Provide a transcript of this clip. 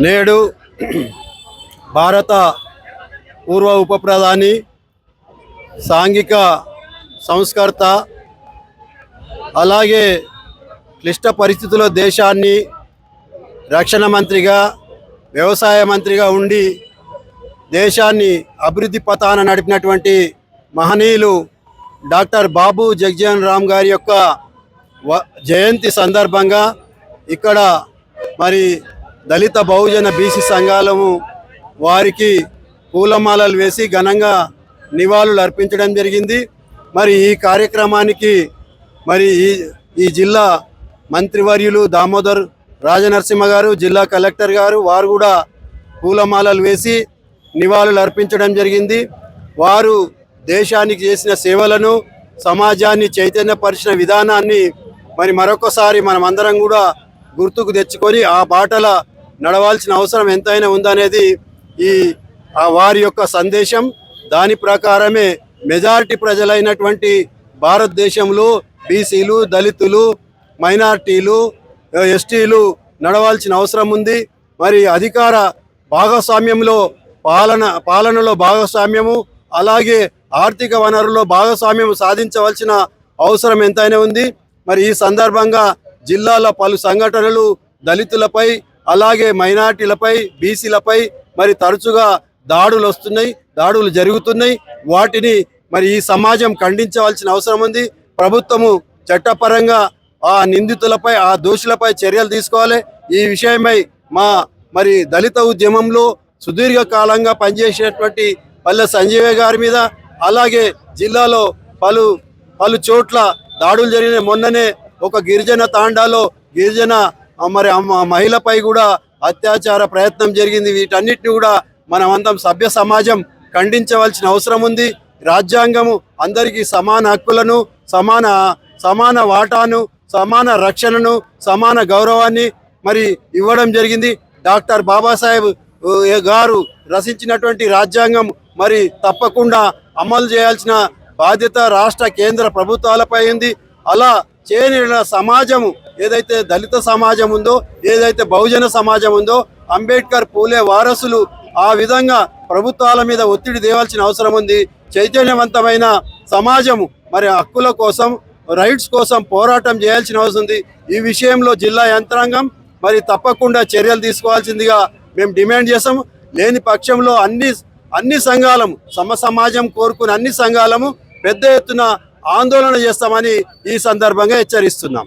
నేడు భారత పూర్వ ఉప ప్రధాని సాంఘిక సంస్కర్త అలాగే క్లిష్ట పరిస్థితుల్లో దేశాన్ని రక్షణ మంత్రిగా వ్యవసాయ మంత్రిగా ఉండి దేశాన్ని అభివృద్ధి పథాన నడిపినటువంటి మహనీయులు డాక్టర్ బాబు జగ్జీవన్ రామ్ గారి యొక్క జయంతి సందర్భంగా ఇక్కడ మరి దళిత బహుజన బీసీ సంఘాలము వారికి పూలమాలలు వేసి ఘనంగా నివాళులు అర్పించడం జరిగింది. మరి ఈ కార్యక్రమానికి మరి ఈ జిల్లా మంత్రివర్యులు దామోదర్ రాజనరసింహ గారు, జిల్లా కలెక్టర్ గారు వారు కూడా పూలమాలలు వేసి నివాళులు అర్పించడం జరిగింది. వారు దేశానికి చేసిన సేవలను, సమాజాన్ని చైతన్యపరిచిన విధానాన్ని మరి మరొకసారి మనమందరం కూడా గుర్తుకు తెచ్చుకొని ఆ బాటల నడవాల్సిన అవసరం ఎంతైనా ఉందనేది వారి యొక్క సందేశం. దాని ప్రకారమే మెజారిటీ ప్రజలైనటువంటి భారతదేశంలో బీసీలు, దళితులు, మైనార్టీలు, ఎస్టీలు నడవాల్సిన అవసరం ఉంది. మరి అధికార భాగస్వామ్యంలో పాలనలో భాగస్వామ్యము, అలాగే ఆర్థిక వనరుల్లో భాగస్వామ్యం సాధించవలసిన అవసరం ఎంతైనా ఉంది. మరి ఈ సందర్భంగా జిల్లాలో పలు సంఘటనలు దళితులపై, అలాగే మైనార్టీలపై, బీసీలపై మరి తరచుగా దాడులు జరుగుతున్నాయి. వాటిని మరి ఈ సమాజం ఖండించవలసిన అవసరం ఉంది. ప్రభుత్వము చట్టపరంగా ఆ నిందితులపై, ఆ దోషులపై చర్యలు తీసుకోవాలి. ఈ విషయమై మరి దళిత ఉద్యమంలో సుదీర్ఘకాలంగా పనిచేసినటువంటి పల్లె సంజీవయ్య గారి మీద, అలాగే జిల్లాలో పలు చోట్ల దాడులు జరిగిన మొన్ననే ఒక గిరిజన తాండాలో గిరిజన మరి మహిళపై కూడా అత్యాచార ప్రయత్నం జరిగింది. వీటన్నిటిని కూడా మనమందరం సభ్య సమాజం ఖండించవలసిన అవసరం ఉంది. రాజ్యాంగము అందరికీ సమాన హక్కులను, సమాన వాటాను, సమాన రక్షణను, సమాన గౌరవాన్ని మరి ఇవ్వడం జరిగింది. డాక్టర్ బాబాసాహెబ్ గారు రచించినటువంటి రాజ్యాంగం మరి తప్పకుండా అమలు చేయాల్సిన బాధ్యత రాష్ట్ర కేంద్ర ప్రభుత్వాలపై ఉంది. అలా చేయని సమాజము ఏదైతే దళిత సమాజం ఉందో, ఏదైతే బహుజన సమాజం ఉందో, అంబేద్కర్, పూలే వారసులు ఆ విధంగా ప్రభుత్వాల మీద ఒత్తిడి తేవాల్సిన అవసరం ఉంది. చైతన్యవంతమైన సమాజము మరి హక్కుల కోసం, రైట్స్ కోసం పోరాటం చేయాల్సిన అవసరం ఉంది. ఈ విషయంలో జిల్లా యంత్రాంగం మరి తప్పకుండా చర్యలు తీసుకోవాల్సిందిగా మేము డిమాండ్ చేస్తాము. లేని పక్షంలో అన్ని సంఘాలము, సమాజం కోరుకున్న అన్ని సంఘాలము పెద్ద ఎత్తున ఆందోళన చేస్తామని ఈ సందర్భంగా హెచ్చరిస్తున్నాం.